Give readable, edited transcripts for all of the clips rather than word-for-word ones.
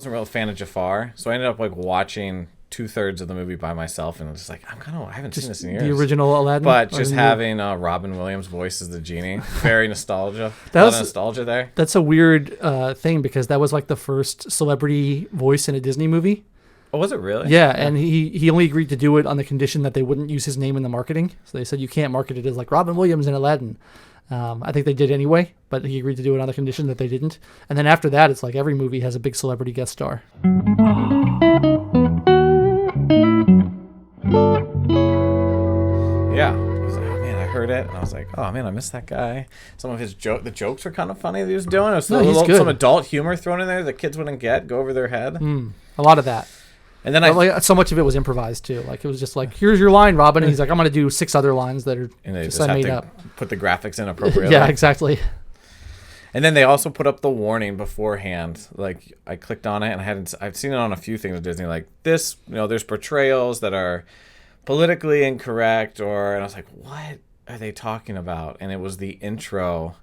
wasn't a real fan of Jafar, so I ended up like watching 2/3 of the movie by myself, and I was just like, I haven't seen this in years. The original Aladdin, but just having Robin Williams' voice as the genie, very nostalgia. That was nostalgia there. That's a weird thing because that was like the first celebrity voice in a Disney movie. Oh, was it really? Yeah, and he only agreed to do it on the condition that they wouldn't use his name in the marketing. So they said you can't market it as like Robin Williams in Aladdin. I think they did anyway, but he agreed to do it on the condition that they didn't. And then after that, it's like every movie has a big celebrity guest star. Yeah. I was like, oh man, I heard it, and I was like, oh man, I missed that guy. Some of his the jokes were kind of funny that he was doing. It was some adult humor thrown in there that kids wouldn't go over their head. A lot of that. And then so much of it was improvised too. Like it was just like, here's your line, Robin. And he's like, I'm going to do 6 other lines that are and they just have made to up. Put the graphics in appropriately. Yeah, exactly. And then they also put up the warning beforehand. Like I clicked on it, and I've seen it on a few things at Disney. Like this, there's portrayals that are politically incorrect, and I was like, what are they talking about? And it was the intro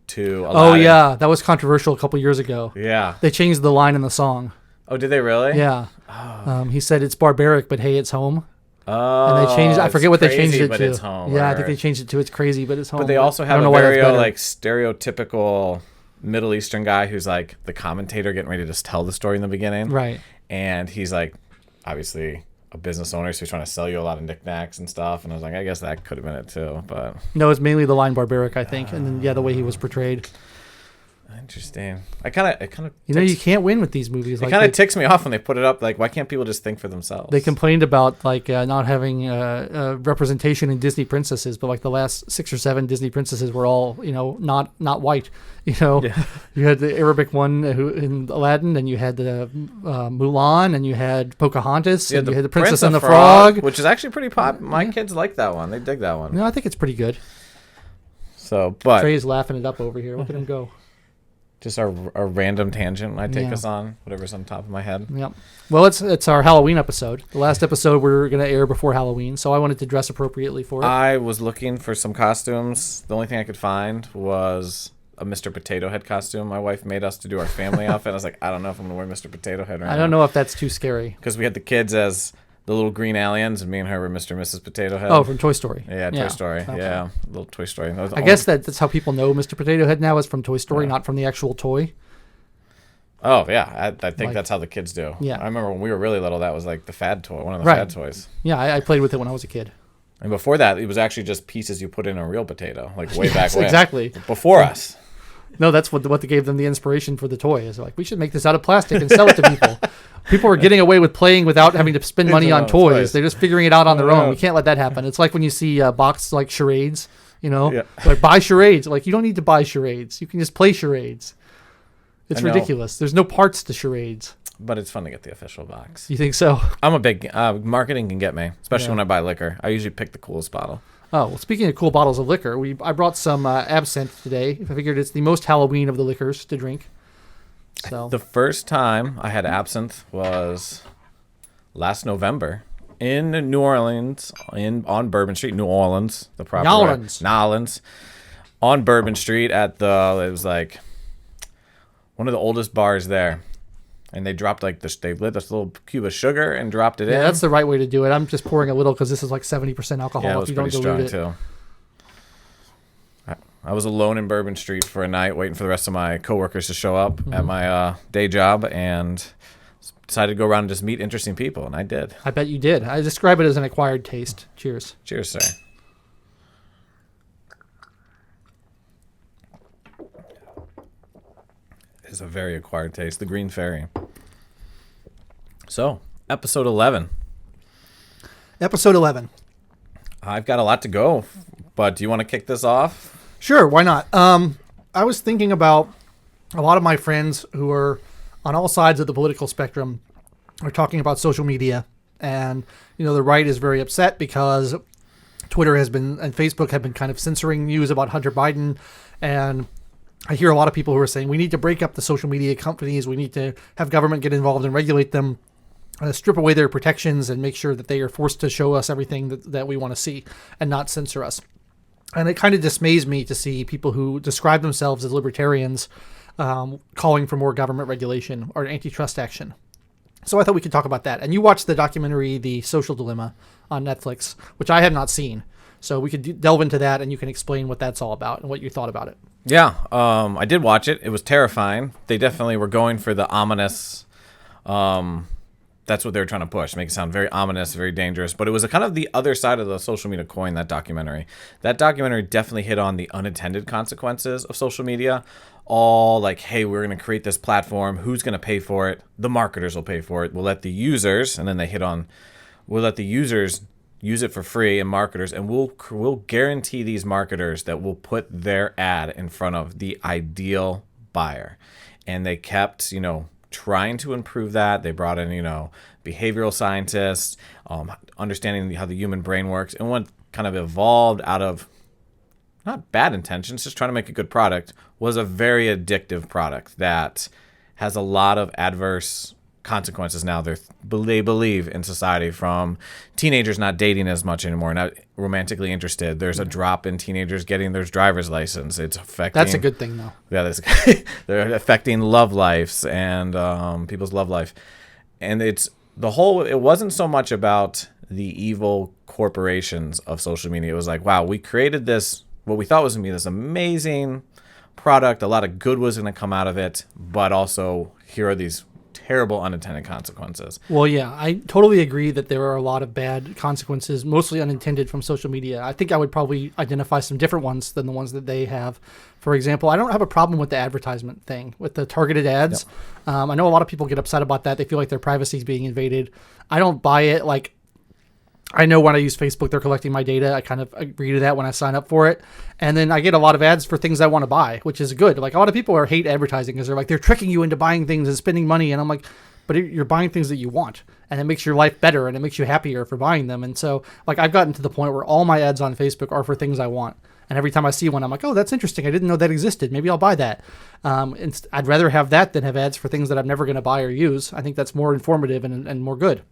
to Aladdin. Oh yeah, that was controversial a couple years ago. Yeah, they changed the line in the song. Oh, did they really? Yeah. Oh. He said it's barbaric, but hey, it's home. Oh, and they changed. I forget what they changed it to. It's home, yeah, I think they changed it to "It's crazy, but it's home." But they also have a very like stereotypical Middle Eastern guy who's like the commentator getting ready to tell the story in the beginning, right? And he's like, obviously a business owner, so he's trying to sell you a lot of knickknacks and stuff. And I was like, I guess that could have been it too, but no, it's mainly the line "barbaric," I think, and then the way he was portrayed. Interesting. It kind of. You can't win with these movies. It kind of ticks me off when they put it up. Like, why can't people just think for themselves? They complained about like not having representation in Disney princesses, but like the last 6 or 7 Disney princesses were all not white. Yeah. You had the Arabic one in Aladdin, and you had the Mulan, and you had Pocahontas, and you had the Princess and the Frog, which is actually pretty pop. My kids like that one. They dig that one. No, I think it's pretty good. So, but Trey's laughing it up over here. Look at him go. Just our random tangent I take us on, whatever's on top of my head. Yep. Well, it's our Halloween episode. The last episode we're going to air before Halloween, so I wanted to dress appropriately for it. I was looking for some costumes. The only thing I could find was a Mr. Potato Head costume. My wife made us to do our family outfit. I was like, I don't know if I'm going to wear Mr. Potato Head right now. I don't know if that's too scary. Because we had the kids as the little green aliens, and me and her were Mr. and Mrs. Potato Head. Oh, from Toy Story. Yeah, Toy Story. Okay. Yeah, little Toy Story. I guess that's how people know Mr. Potato Head now is from Toy Story, not from the actual toy. Oh, yeah. I think that's how the kids do. Yeah. I remember when we were really little, that was like the fad toy, one of the fad toys. Yeah, I played with it when I was a kid. And before that, it was actually just pieces you put in a real potato, like way back when. Exactly. Before us. No, that's what gave them the inspiration for the toy. Is like, we should make this out of plastic and sell it to people. People are getting away with playing without having to spend money on toys. They're just figuring it out on their own. We can't let that happen. It's like when you see boxed like charades, like buy charades. Like, you don't need to buy charades. You can just play charades. It's ridiculous. There's no parts to charades. But it's fun to get the official box. You think so? I'm a big marketing can get me, especially when I buy liquor. I usually pick the coolest bottle. Oh, well, speaking of cool bottles of liquor, I brought some absinthe today. I figured it's the most Halloween of the liquors to drink. So the first time I had absinthe was last November in New Orleans, on Bourbon Street, New Orleans, the proper New Orleans. New Orleans, on Bourbon Street it was like one of the oldest bars there. And they dropped they lit this little cube of sugar and dropped it in. Yeah, that's the right way to do it. I'm just pouring a little because this is like 70% alcohol. Yeah, it was pretty strong too. I was alone in Bourbon Street for a night, waiting for the rest of my coworkers to show up at my day job, and decided to go around and just meet interesting people, and I did. I bet you did. I describe it as an acquired taste. Cheers. Cheers, sir. Is a very acquired taste. The Green Fairy. So, episode 11. Episode 11. I've got a lot to go, but do you want to kick this off? Sure, why not? I was thinking about a lot of my friends who are on all sides of the political spectrum are talking about social media, and the right is very upset because Twitter and Facebook have been kind of censoring news about Hunter Biden, and I hear a lot of people who are saying we need to break up the social media companies. We need to have government get involved and regulate them, strip away their protections, and make sure that they are forced to show us everything that we want to see and not censor us. And it kind of dismays me to see people who describe themselves as libertarians calling for more government regulation or antitrust action. So I thought we could talk about that. And you watched the documentary, The Social Dilemma, on Netflix, which I have not seen. So we could delve into that, and you can explain what that's all about and what you thought about it. Yeah, I did watch it. It was terrifying. They definitely were going for the ominous. That's what they were trying to push, make it sound very ominous, very dangerous. But it was a kind of the other side of the social media coin, that documentary. That documentary definitely hit on the unintended consequences of social media. All like, hey, we're going to create this platform. Who's going to pay for it? The marketers will pay for it. We'll let the users, and then they hit on, we'll let the users use it for free, and marketers, and we'll guarantee these marketers that we'll put their ad in front of the ideal buyer. And they kept, trying to improve that. They brought in, behavioral scientists, understanding how the human brain works, and what kind of evolved out of not bad intentions, just trying to make a good product, was a very addictive product that has a lot of adverse consequences now. They believe in society, from teenagers not dating as much anymore, not romantically interested. There's a drop in teenagers getting their driver's license. It's affecting. That's a good thing, though. Yeah, they're affecting love lives and people's love life. And it wasn't so much about the evil corporations of social media. It was like, wow, we created this, what we thought was going to be this amazing product. A lot of good was going to come out of it, but also here are these terrible unintended consequences. Well, yeah, I totally agree that there are a lot of bad consequences, mostly unintended, from social media. I think I would probably identify some different ones than the ones that they have. For example, I don't have a problem with the advertisement thing, with the targeted ads. Yep. I know a lot of people get upset about that. They feel like their privacy is being invaded. I don't buy it. Like, I know when I use Facebook, they're collecting my data. I kind of agree to that when I sign up for it. And then I get a lot of ads for things I want to buy, which is good. Like, a lot of people hate advertising because they're tricking you into buying things and spending money. And I'm like, but you're buying things that you want, and it makes your life better, and it makes you happier for buying them. And so, like, I've gotten to the point where all my ads on Facebook are for things I want. And every time I see one, I'm like, oh, that's interesting. I didn't know that existed. Maybe I'll buy that. I'd rather have that than have ads for things that I'm never going to buy or use. I think that's more informative and more good.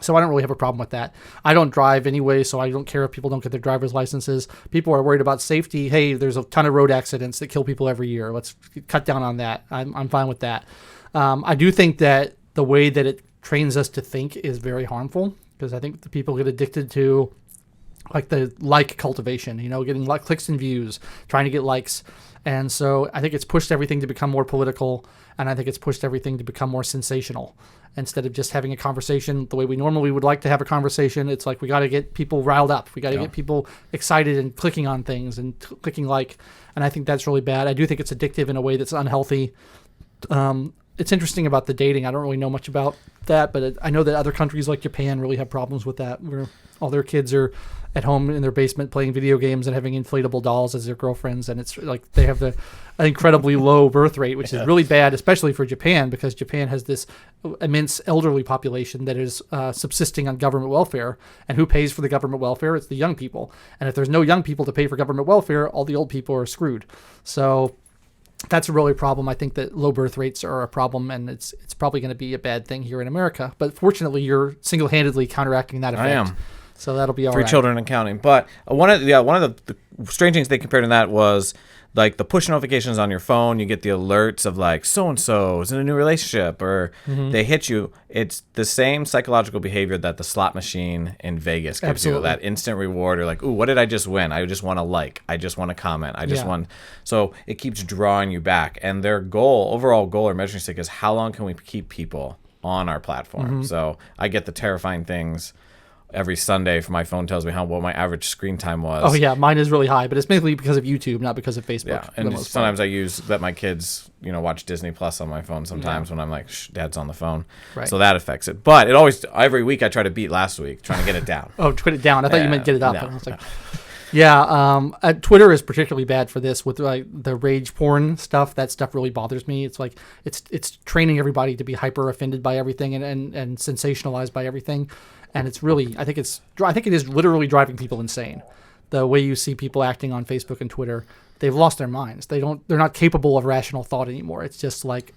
So I don't really have a problem with that. I don't drive anyway, so I don't care if people don't get their driver's licenses. People are worried about safety. Hey, there's a ton of road accidents that kill people every year. Let's cut down on that. I'm fine with that. I do think that the way that it trains us to think is very harmful, because I think the people get addicted to like the like cultivation, getting clicks and views, trying to get likes. And so I think it's pushed everything to become more political, and I think it's pushed everything to become more sensational. Instead of just having a conversation the way we normally would like to have a conversation, it's like we got to get people riled up. We got to get people excited and clicking on things and clicking like. And I think that's really bad. I do think it's addictive in a way that's unhealthy. It's interesting about the dating. I don't really know much about that, but I know that other countries like Japan really have problems with that, where all their kids are at home in their basement playing video games and having inflatable dolls as their girlfriends, and it's like they have an incredibly low birth rate, which is really bad, especially for Japan, because Japan has this immense elderly population that is subsisting on government welfare. And who pays for the government welfare? It's the young people. And if there's no young people to pay for government welfare, all the old people are screwed. So that's a really problem. I think that low birth rates are a problem, and it's probably going to be a bad thing here in America. But fortunately, you're single-handedly counteracting that effect. I am. So that'll be all right. For children and counting. But one of the strange things they compared in that was like the push notifications on your phone. You get the alerts of like so-and-so is in a new relationship, or they hit you. It's the same psychological behavior that the slot machine in Vegas gives you, that instant reward, or like, ooh, what did I just win? I just want to like. I just want to comment. I just want. So it keeps drawing you back. And their overall goal or measuring stick is how long can we keep people on our platform? So I get the terrifying things every Sunday. My phone tells me what my average screen time was. Oh yeah, mine is really high, but it's mainly because of YouTube, not because of Facebook. Yeah, and sometimes I let my kids, watch Disney Plus on my phone. Sometimes when I'm like, Dad's on the phone, right. So that affects it. But every week I try to beat last week, trying to get it down. Oh, put it down. I thought you meant get it up. No, I was like, yeah, Twitter is particularly bad for this with like the rage porn stuff. That stuff really bothers me. It's like it's training everybody to be hyper offended by everything and sensationalized by everything. And it's really, I think it is literally driving people insane. The way you see people acting on Facebook and Twitter, they've lost their minds. They're not capable of rational thought anymore. It's just like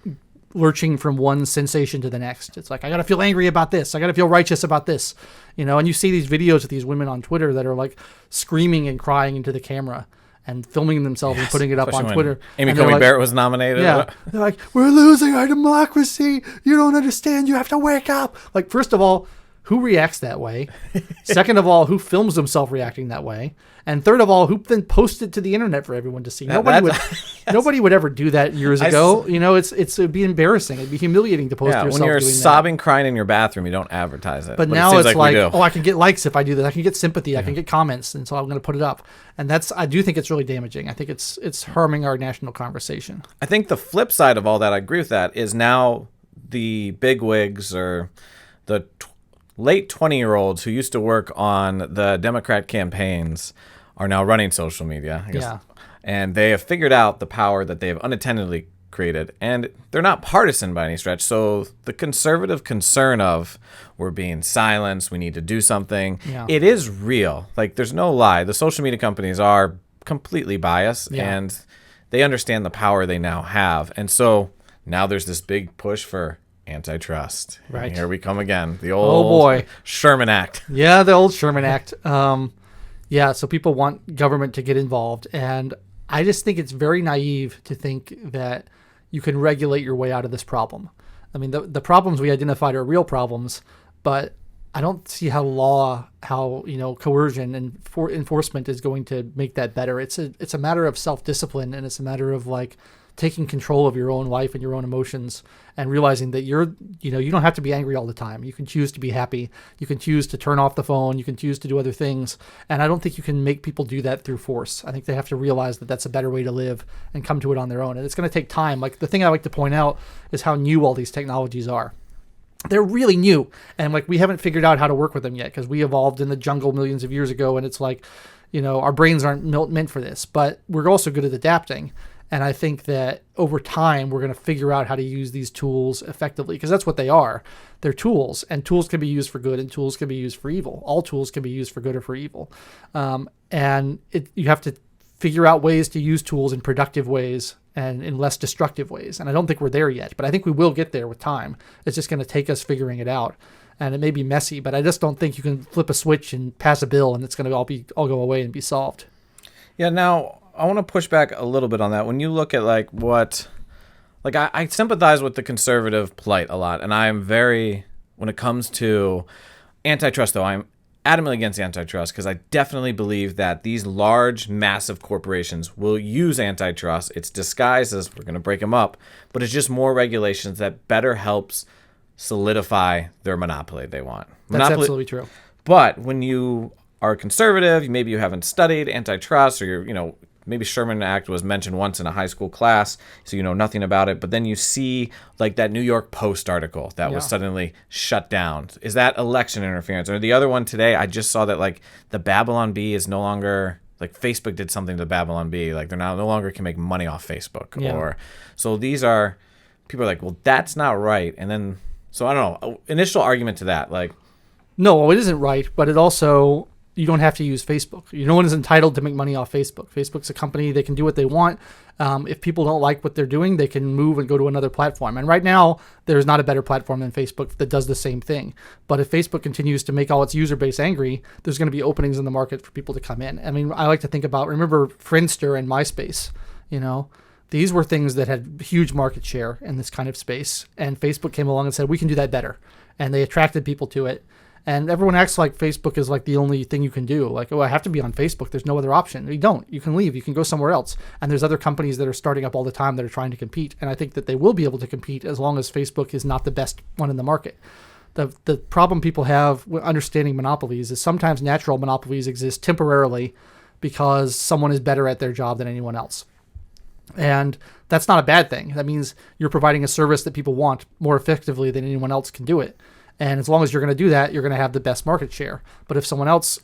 lurching from one sensation to the next. It's like, I got to feel angry about this. I got to feel righteous about this. And you see these videos of these women on Twitter that are like screaming and crying into the camera. and filming themselves and putting it up Especially on when Twitter. Amy And they're Coney like, Barrett was nominated. yeah, they're like, we're losing our democracy. You don't understand. You have to wake up. Like, first of all, who reacts that way? Second of all, who films themselves reacting that way? And third of all, who then posts it to the internet for everyone to see? Nobody would ever do that years ago. It'd be embarrassing. It'd be humiliating to post yourself when you're doing sobbing, crying in your bathroom, you don't advertise it. But now it it's like, oh, I can get likes if I do this. I can get sympathy. I can get comments, and so I'm going to put it up. And I do think it's really damaging. I think it's harming our national conversation. I think the flip side of all that, I agree with that, is now the bigwigs or the late 20-year-olds who used to work on the Democrat campaigns are now running social media, I guess. Yeah. And they have figured out the power that they have unattendedly created. And they're not partisan by any stretch. So the conservative concern of we're being silenced, we need to do something, it is real. Like, there's no lie. The social media companies are completely biased, and they understand the power they now have. And so now there's this big push for antitrust. Right. And here we come again. The old Sherman Act. Yeah, the old Sherman Act. So people want government to get involved. And I just think it's very naive to think that you can regulate your way out of this problem. I mean, the problems we identified are real problems, but I don't see how coercion and enforcement is going to make that better. It's a matter of self-discipline, and it's a matter of taking control of your own life and your own emotions, and realizing that you don't have to be angry all the time. You can choose to be happy. You can choose to turn off the phone. You can choose to do other things. And I don't think you can make people do that through force. I think they have to realize that that's a better way to live and come to it on their own. And it's going to take time. Like, the thing I like to point out is how new all these technologies are. They're really new. And we haven't figured out how to work with them yet, because we evolved in the jungle millions of years ago. And it's our brains aren't meant for this, but we're also good at adapting. And I think that over time, we're going to figure out how to use these tools effectively, because that's what they are. They're tools, and tools can be used for good, and tools can be used for evil. All tools can be used for good or for evil. You have to figure out ways to use tools in productive ways and in less destructive ways. And I don't think we're there yet, but I think we will get there with time. It's just going to take us figuring it out. And it may be messy, but I just don't think you can flip a switch and pass a bill and it's going to all go away and be solved. Yeah, now I want to push back a little bit on that. When you look at I sympathize with the conservative plight a lot, and I am when it comes to antitrust, though, I'm adamantly against antitrust, because I definitely believe that these large, massive corporations will use antitrust. It's disguised as we're going to break them up, but it's just more regulations that better helps solidify their monopoly they want. That's absolutely true. But when you are conservative, maybe you haven't studied antitrust, or maybe Sherman Act was mentioned once in a high school class, so you know nothing about it, but then you see that New York Post article that was suddenly shut down. Is that election interference? Or the other one today, I just saw that the Babylon Bee is no longer, Facebook did something to Babylon Bee, they're no longer can make money off Facebook. Yeah. So these are, people are well, that's not right. And then, so I don't know, initial argument to that, no, it isn't right, but it also, you don't have to use Facebook. No one is entitled to make money off Facebook. Facebook's a company. They can do what they want. If people don't like what they're doing, they can move and go to another platform. And right now, there's not a better platform than Facebook that does the same thing. But if Facebook continues to make all its user base angry, there's going to be openings in the market for people to come in. I mean, I like to think about, remember Friendster and MySpace, These were things that had huge market share in this kind of space. And Facebook came along and said, we can do that better. And they attracted people to it. And everyone acts like Facebook is the only thing you can do. I have to be on Facebook. There's no other option. You don't. You can leave. You can go somewhere else. And there's other companies that are starting up all the time that are trying to compete. And I think that they will be able to compete as long as Facebook is not the best one in the market. The problem people have with understanding monopolies is sometimes natural monopolies exist temporarily because someone is better at their job than anyone else. And that's not a bad thing. That means you're providing a service that people want more effectively than anyone else can do it. And as long as you're going to do that, you're going to have the best market share. But if someone else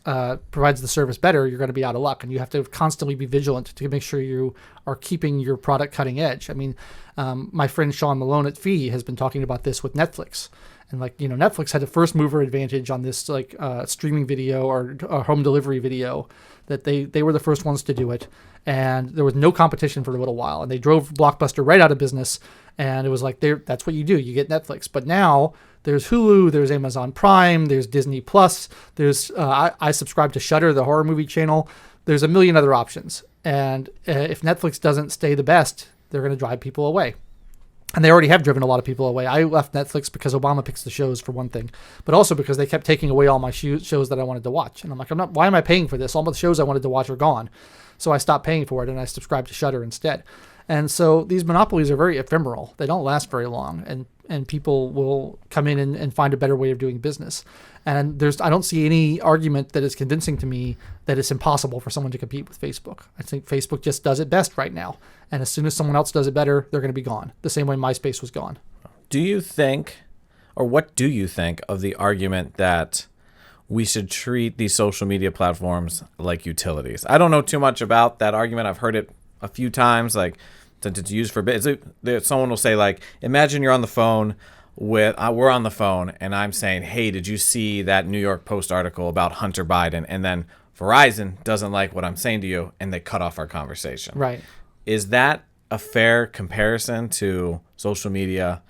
provides the service better, you're going to be out of luck. And you have to constantly be vigilant to make sure you are keeping your product cutting edge. I mean, my friend Sean Malone at Fee has been talking about this with Netflix. And Netflix had a first mover advantage on this streaming video or home delivery video, that they were the first ones to do it. And there was no competition for a little while. And they drove Blockbuster right out of business. And it was that's what you do. You get Netflix. But now there's Hulu, there's Amazon Prime, there's Disney Plus, there's I subscribe to Shudder, the horror movie channel. there's a million other options. And if Netflix doesn't stay the best, they're going to drive people away. And they already have driven a lot of people away. I left Netflix because Obama picks the shows, for one thing, but also because they kept taking away all my shows that I wanted to watch. And I'm like, why am I paying for this? All the shows I wanted to watch are gone. So I stopped paying for it and I subscribed to Shudder instead. And so these monopolies are very ephemeral. They don't last very long, and people will come in and find a better way of doing business. And I don't see any argument that is convincing to me that it's impossible for someone to compete with Facebook. I think Facebook just does it best right now. And as soon as someone else does it better, they're going to be gone. The same way MySpace was gone. Do you think, or what do you think of the argument that we should treat these social media platforms like utilities? I don't know too much about that argument. I've heard it a few times, like, since it's used for business. Someone will say, like, imagine you're on the phone with, we're on the phone, and I'm saying, hey, did you see that New York Post article about Hunter Biden? And then Verizon doesn't like what I'm saying to you, and they cut off our conversation. Right. Is that a fair comparison to social media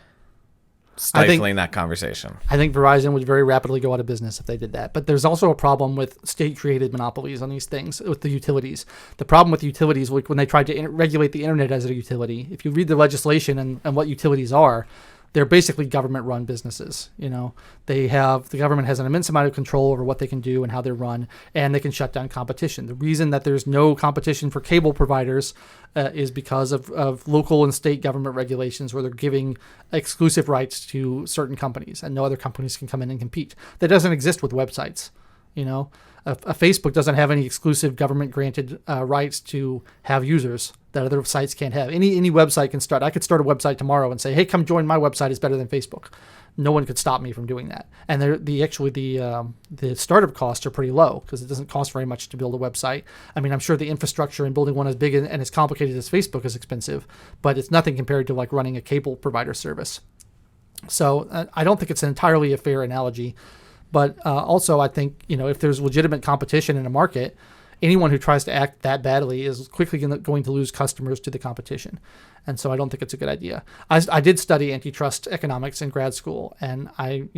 stifling that conversation? I think Verizon would very rapidly go out of business if they did that. But there's also a problem with state-created monopolies on these things, with the utilities. The problem with utilities, like when they tried to regulate the internet as a utility, if you read the legislation and what utilities are, they're basically government-run businesses. You know, the government has an immense amount of control over what they can do and how they're run, and they can shut down competition. The reason that there's no competition for cable providers is because of local and state government regulations, where they're giving exclusive rights to certain companies, and no other companies can come in and compete. That doesn't exist with websites. You know, a Facebook doesn't have any exclusive government-granted rights to have users that other sites can't have. Any website can start. I could start a website tomorrow and say, hey, come join my website. It's better than Facebook. No one could stop me from doing that. And the startup costs are pretty low, because it doesn't cost very much to build a website. I mean, I'm sure the infrastructure and building one as big and as complicated as Facebook is expensive, but it's nothing compared to like running a cable provider service. So I don't think it's entirely a fair analogy. But also, I think, you know, if there's legitimate competition in a market, anyone who tries to act that badly is quickly going to lose customers to the competition. And so I don't think it's a good idea. I did study antitrust economics in grad school, and I,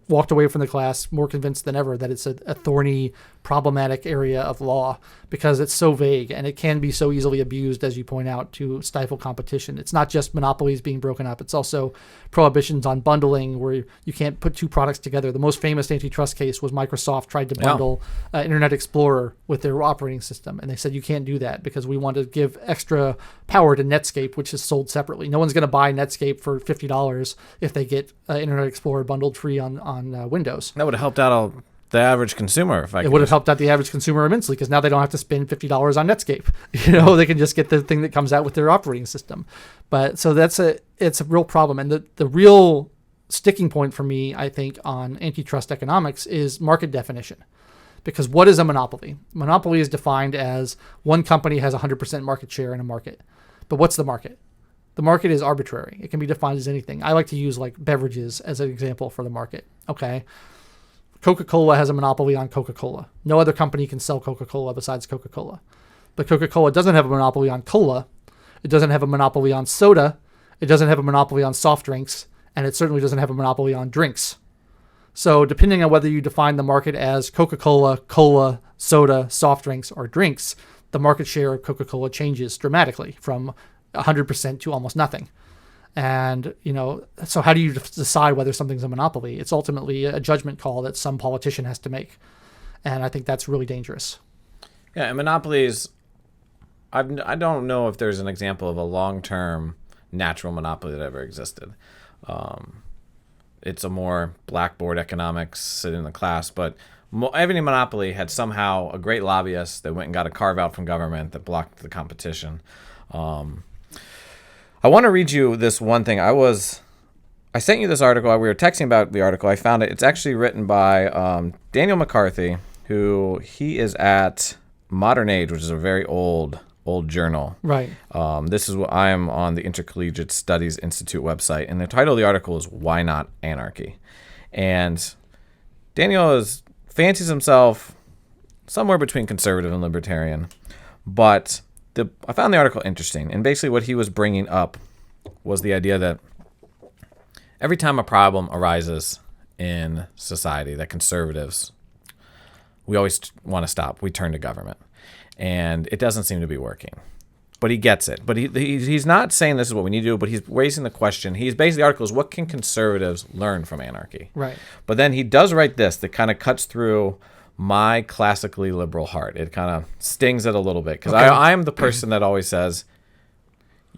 walked away from the class more convinced than ever that it's a thorny, problematic area of law, because it's so vague and it can be so easily abused, as you point out, to stifle competition. It's not just monopolies being broken up. It's also prohibitions on bundling, where you can't put two products together. The most famous antitrust case was Microsoft tried to bundle Internet Explorer with their operating system. And they said, you can't do that because we want to give extra power to Netscape, which is sold separately. No one's going to buy Netscape for $50 if they get Internet Explorer bundled free on Windows. That would have helped out the average consumer. It would have helped out the average consumer immensely, because now they don't have to spend $50 on Netscape. They can just get the thing that comes out with their operating system. But so it's a real problem. And the real sticking point for me, I think, on antitrust economics is market definition. Because what is a monopoly? Monopoly is defined as one company has 100% market share in a market. But what's the market? The market is arbitrary. It can be defined as anything. I like to use like beverages as an example for the market. Okay. Coca-Cola has a monopoly on Coca-Cola. No other company can sell Coca-Cola besides Coca-Cola. But Coca-Cola doesn't have a monopoly on cola. It doesn't have a monopoly on soda. It doesn't have a monopoly on soft drinks. And it certainly doesn't have a monopoly on drinks. So depending on whether you define the market as Coca-Cola, cola, soda, soft drinks, or drinks, the market share of Coca-Cola changes dramatically from 100% to almost nothing. And, so how do you decide whether something's a monopoly? It's ultimately a judgment call that some politician has to make. And I think that's really dangerous. Yeah, and monopolies, I don't know if there's an example of a long-term natural monopoly that ever existed. It's a more blackboard economics, sit in the class, but every monopoly had somehow a great lobbyist that went and got a carve-out from government that blocked the competition. I want to read you this one thing. I sent you this article. We were texting about the article. I found it. It's actually written by Daniel McCarthy, he is at Modern Age, which is a very old journal. Right. This is what I am on the Intercollegiate Studies Institute website, and the title of the article is "Why Not Anarchy?" And Daniel fancies himself somewhere between conservative and libertarian, but I found the article interesting, and basically what he was bringing up was the idea that every time a problem arises in society that conservatives, we always want to stop. We turn to government. and it doesn't seem to be working. But he gets it. But he's not saying this is what we need to do, but he's raising the question. He's basically, the article is, what can conservatives learn from anarchy? Right. But then he does write this that kind of cuts through my classically liberal heart. It kind of stings it a little bit, because I am the person that always says,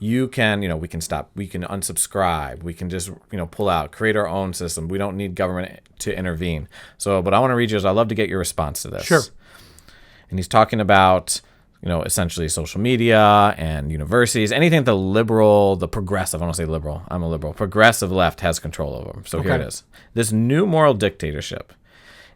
we can stop, we can unsubscribe, we can just, pull out, create our own system. We don't need government to intervene. So, but I want to read yours. I'd love to get your response to this. Sure. And he's talking about, essentially social media and universities, anything the progressive, I don't want to say liberal, I'm a liberal, progressive left has control over. So here it is. This new moral dictatorship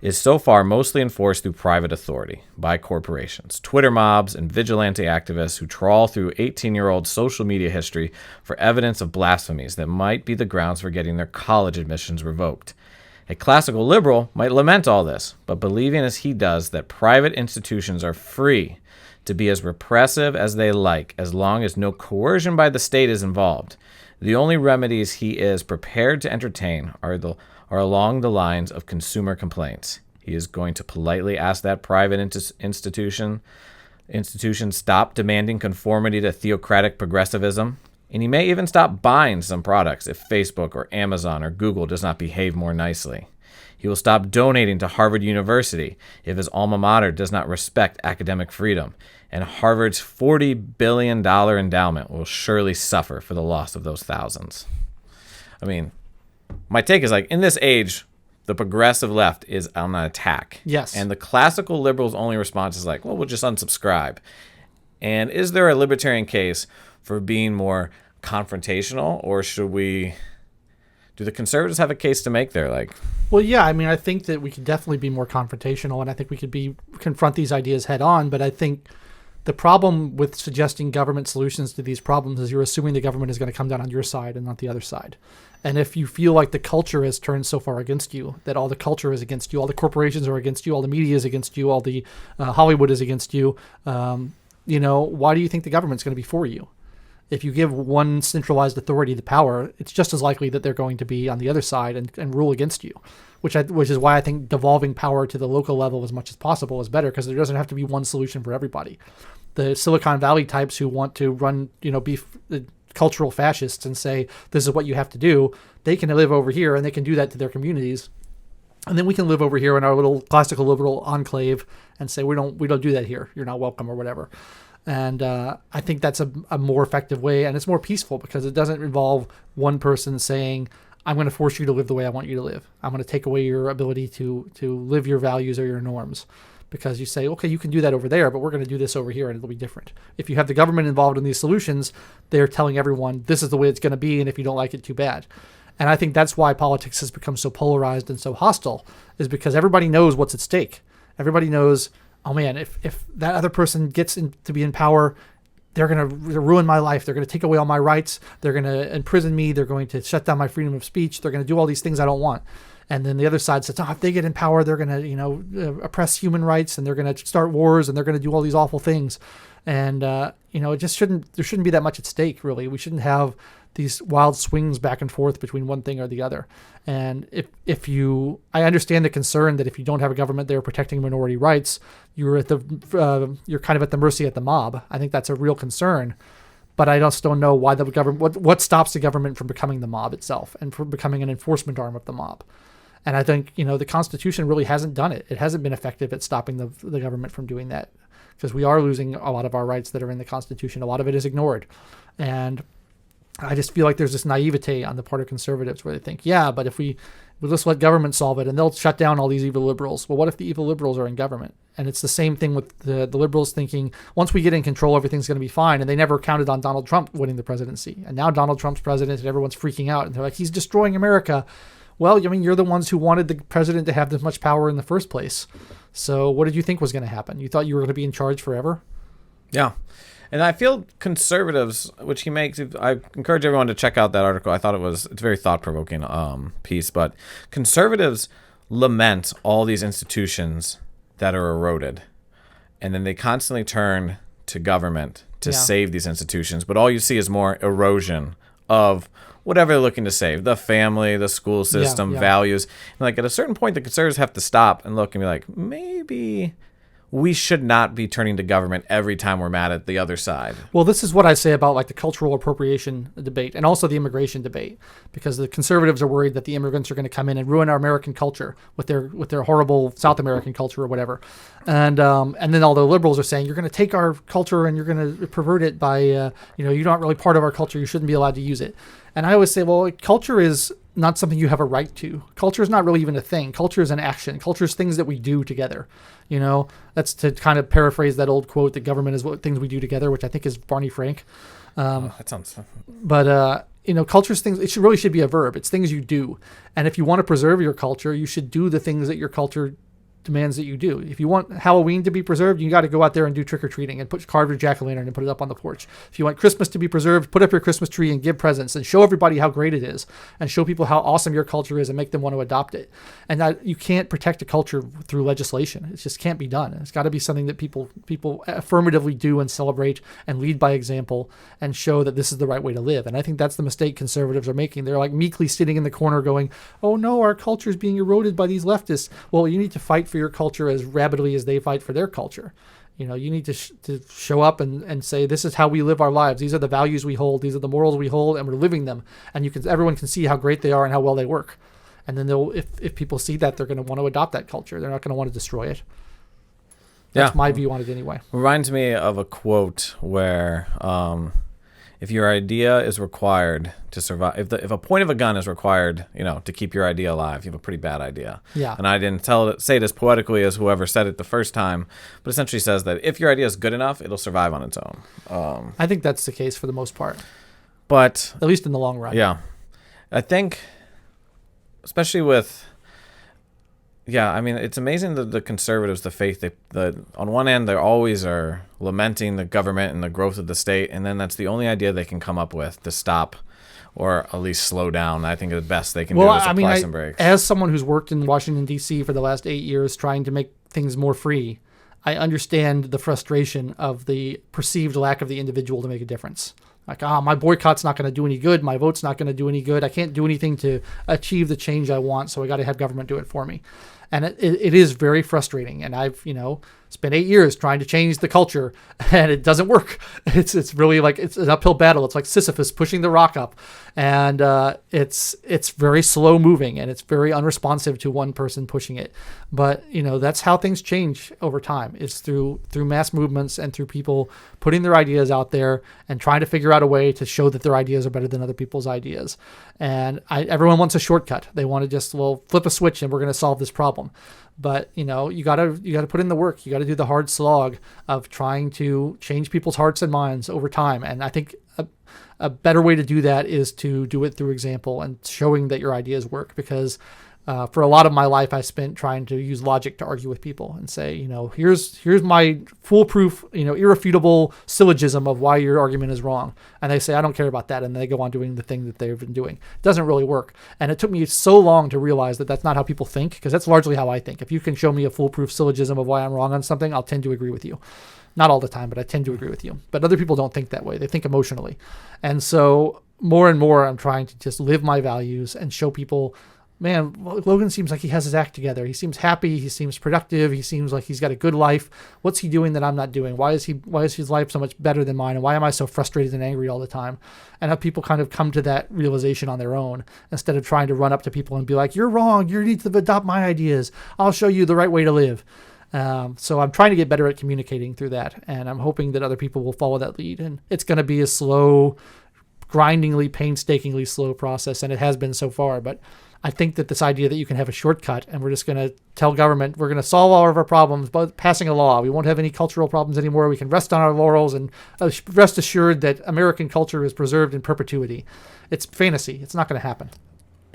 is so far mostly enforced through private authority by corporations, Twitter mobs, and vigilante activists who trawl through 18-year-old social media history for evidence of blasphemies that might be the grounds for getting their college admissions revoked. A classical liberal might lament all this, but believing as he does that private institutions are free to be as repressive as they like, as long as no coercion by the state is involved. The only remedies he is prepared to entertain are along the lines of consumer complaints. He is going to politely ask that private institution stop demanding conformity to theocratic progressivism, and he may even stop buying some products if Facebook or Amazon or Google does not behave more nicely. He will stop donating to Harvard University if his alma mater does not respect academic freedom, and Harvard's $40 billion endowment will surely suffer for the loss of those thousands. I mean, my take is, in this age, the progressive left is on an attack. Yes. And the classical liberals' only response is we'll just unsubscribe. And is there a libertarian case for being more confrontational, or do the conservatives have a case to make there? Well, yeah, I think that we could definitely be more confrontational, and I think we could confront these ideas head on, but I think the problem with suggesting government solutions to these problems is you're assuming the government is going to come down on your side and not the other side. And if you feel like the culture has turned so far against you, that all the culture is against you, all the corporations are against you, all the media is against you, all the Hollywood is against you, why do you think the government's going to be for you? If you give one centralized authority the power, it's just as likely that they're going to be on the other side and rule against you, which is why I think devolving power to the local level as much as possible is better, because there doesn't have to be one solution for everybody. The Silicon Valley types who want to run, be cultural fascists and say, this is what you have to do, they can live over here and they can do that to their communities. And then we can live over here in our little classical liberal enclave and say, we don't do that here. You're not welcome or whatever. And I think that's a more effective way, and it's more peaceful because it doesn't involve one person saying, I'm going to force you to live the way I want you to live. I'm going to take away your ability to live your values or your norms, because you say, okay, you can do that over there, but we're going to do this over here and it'll be different. If you have the government involved in these solutions, they're telling everyone this is the way it's going to be, and if you don't like it, too bad. And I think that's why politics has become so polarized and so hostile, is because everybody knows what's at stake. Everybody knows, oh man, if that other person gets to be in power, they're going to ruin my life. They're going to take away all my rights. They're going to imprison me. They're going to shut down my freedom of speech. They're going to do all these things I don't want. And then the other side says, if they get in power, they're going to, oppress human rights, and they're going to start wars, and they're going to do all these awful things. And, it just there shouldn't be that much at stake, really. We shouldn't have these wild swings back and forth between one thing or the other. And I understand the concern that if you don't have a government there protecting minority rights, you're kind of at the mercy of the mob. I think that's a real concern. But I just don't know why the government, what stops the government from becoming the mob itself and from becoming an enforcement arm of the mob. And I think, the Constitution really hasn't done it. It hasn't been effective at stopping the government from doing that, because we are losing a lot of our rights that are in the Constitution. A lot of it is ignored. And I just feel like there's this naivete on the part of conservatives where they think, yeah, but if we'll just let government solve it and they'll shut down all these evil liberals. Well, what if the evil liberals are in government? And it's the same thing with the liberals thinking, once we get in control, everything's going to be fine. And they never counted on Donald Trump winning the presidency. And now Donald Trump's president and everyone's freaking out. And they're like, he's destroying America. Well, you're the ones who wanted the president to have this much power in the first place. So what did you think was going to happen? You thought you were going to be in charge forever? Yeah. And I feel conservatives, which he makes, I encourage everyone to check out that article. I thought it's a very thought-provoking piece. But conservatives lament all these institutions that are eroded. And then they constantly turn to government to save these institutions. But all you see is more erosion of whatever they're looking to save. The family, the school system, values. And at a certain point, the conservatives have to stop and look and be like, maybe we should not be turning to government every time we're mad at the other side. Well, this is what I say about like the cultural appropriation debate and also the immigration debate, because the conservatives are worried that the immigrants are going to come in and ruin our American culture with their horrible South American culture or whatever, and then all the liberals are saying you're going to take our culture and you're going to pervert it by you're not really part of our culture, you shouldn't be allowed to use it. And I always say, well, culture is not something you have a right to. Culture is not really even a thing. Culture is an action. Culture is things that we do together. That's to kind of paraphrase that old quote, that government is what things we do together, which I think is Barney Frank. That sounds... But culture is things, it really should be a verb. It's things you do. And if you want to preserve your culture, you should do the things that your culture demands that you do. If you want Halloween to be preserved, you got to go out there and do trick-or-treating and carve your jack-o'-lantern and put it up on the porch. If you want Christmas to be preserved, put up your Christmas tree and give presents and show everybody how great it is and show people how awesome your culture is and make them want to adopt it. And that you can't protect a culture through legislation. It just can't be done. It's got to be something that people affirmatively do and celebrate and lead by example and show that this is the right way to live. And I think that's the mistake conservatives are making. They're like meekly sitting in the corner going, oh no, our culture is being eroded by these leftists. Well, you need to fight for your culture as rabidly as they fight for their culture. You need to show up and say, this is how we live our lives. These are the values we hold. These are the morals we hold, and we're living them. And everyone can see how great they are and how well they work. And then if people see that, they're going to want to adopt that culture. They're not going to want to destroy it. That's my view on it anyway. Reminds me of a quote where if your idea is required to survive, if a point of a gun is required, to keep your idea alive, you have a pretty bad idea. Yeah. And I didn't say it as poetically as whoever said it the first time, but essentially says that if your idea is good enough, it'll survive on its own. I think that's the case for the most part. But at least in the long run. Yeah. I think, especially with... Yeah, I mean, it's amazing that the conservatives, the faith, on one end, they always are lamenting the government and the growth of the state, and then that's the only idea they can come up with to stop or at least slow down. I think the best they can do is apply some brakes. As someone who's worked in Washington, D.C. for the last 8 years trying to make things more free, I understand the frustration of the perceived lack of the individual to make a difference. Like, my boycott's not going to do any good. My vote's not going to do any good. I can't do anything to achieve the change I want, so I got to have government do it for me. And it is very frustrating. And I've, spent 8 years trying to change the culture, and it doesn't work. It's really like it's an uphill battle. It's like Sisyphus pushing the rock up, and it's very slow moving, and it's very unresponsive to one person pushing it. But that's how things change over time. It's through mass movements and through people putting their ideas out there and trying to figure out a way to show that their ideas are better than other people's ideas. And everyone wants a shortcut. They want to just flip a switch and we're going to solve this problem. But you gotta put in the work. You gotta do the hard slog of trying to change people's hearts and minds over time. And I think a better way to do that is to do it through example and showing that your ideas work. Because for a lot of my life, I spent trying to use logic to argue with people and say, here's my foolproof, irrefutable syllogism of why your argument is wrong. And they say, I don't care about that. And they go on doing the thing that they've been doing. It doesn't really work. And it took me so long to realize that that's not how people think, because that's largely how I think. If you can show me a foolproof syllogism of why I'm wrong on something, I'll tend to agree with you. Not all the time, but I tend to agree with you. But other people don't think that way. They think emotionally. And so more and more, I'm trying to just live my values and show people, man, Logan seems like he has his act together. He seems happy. He seems productive. He seems like he's got a good life. What's he doing that I'm not doing? Why is his life so much better than mine? And why am I so frustrated and angry all the time? And have people kind of come to that realization on their own instead of trying to run up to people and be like, you're wrong. You need to adopt my ideas. I'll show you the right way to live. So I'm trying to get better at communicating through that. And I'm hoping that other people will follow that lead. And it's going to be a slow, grindingly, painstakingly slow process. And it has been so far. But I think that this idea that you can have a shortcut and we're just going to tell government we're going to solve all of our problems by passing a law. We won't have any cultural problems anymore. We can rest on our laurels and rest assured that American culture is preserved in perpetuity. It's fantasy. It's not going to happen.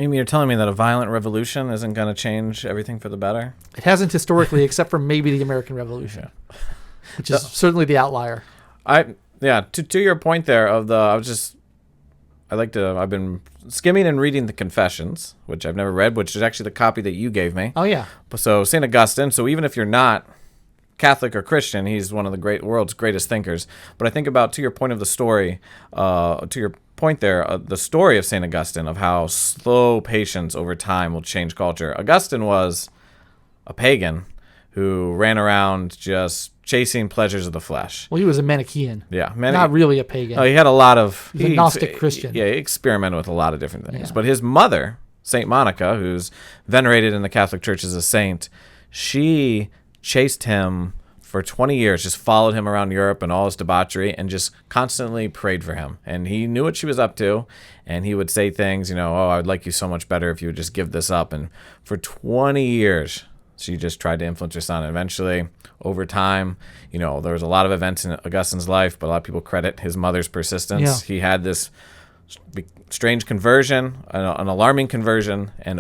You mean you're telling me that a violent revolution isn't going to change everything for the better? It hasn't historically, except for maybe the American Revolution, which is certainly the outlier. To your point there I've been skimming and reading the Confessions, which I've never read, which is actually the copy that you gave me. Oh, yeah. So St. Augustine, so even if you're not Catholic or Christian, he's one of the world's greatest thinkers. But I think about, to your point of the story, the story of St. Augustine, of how slow patience over time will change culture. Augustine was a pagan who ran around just chasing pleasures of the flesh. Well, he was a Manichaean. Yeah, Not really a pagan. Oh, he had a lot of... He's a Gnostic Christian. Yeah, he experimented with a lot of different things. Yeah. But his mother, Saint Monica, who's venerated in the Catholic Church as a saint, she chased him for 20 years, just followed him around Europe and all his debauchery, and just constantly prayed for him. And he knew what she was up to, and he would say things, oh, I would like you so much better if you would just give this up. And for 20 years... she just tried to influence her son. And eventually, over time, there was a lot of events in Augustine's life, but a lot of people credit his mother's persistence. Yeah. He had this strange conversion, an alarming conversion, and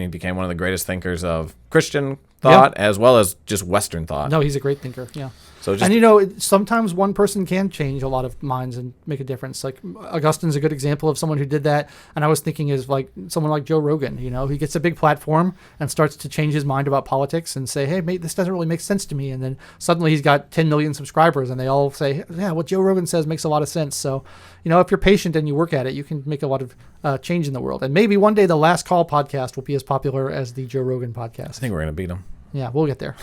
he became one of the greatest thinkers of Christian thought as well as just Western thought. No, he's a great thinker. Yeah. So just, and sometimes one person can change a lot of minds and make a difference. Like Augustine's a good example of someone who did that. And I was thinking is like someone like Joe Rogan. He gets a big platform and starts to change his mind about politics and say, hey, mate, this doesn't really make sense to me. And then suddenly he's got 10 million subscribers, and they all say, yeah, what Joe Rogan says makes a lot of sense. So, if you're patient and you work at it, you can make a lot of change in the world. And maybe one day the Last Call podcast will be as popular as the Joe Rogan podcast. I think we're going to beat him. Yeah, we'll get there.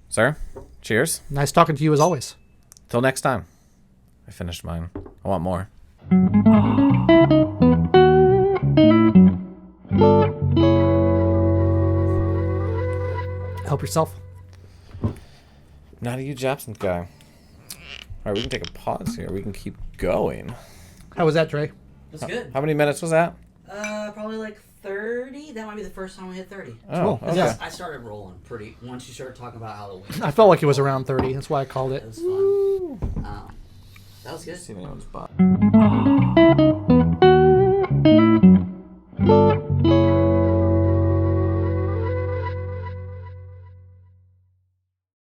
Sir, cheers. Nice talking to you as always. Till next time. I finished mine. I want more. Help yourself. Not a huge absinthe guy. All right, we can take a pause here. We can keep going. How was that, Trey? That's good. How many minutes was that? Probably like 30. That might be the first time we hit 30. Oh, Cool. okay. Yeah. I started rolling once you started talking about Halloween. I felt like it was around 30. That's why I called it. That was fun. That was good. See anyone's butt.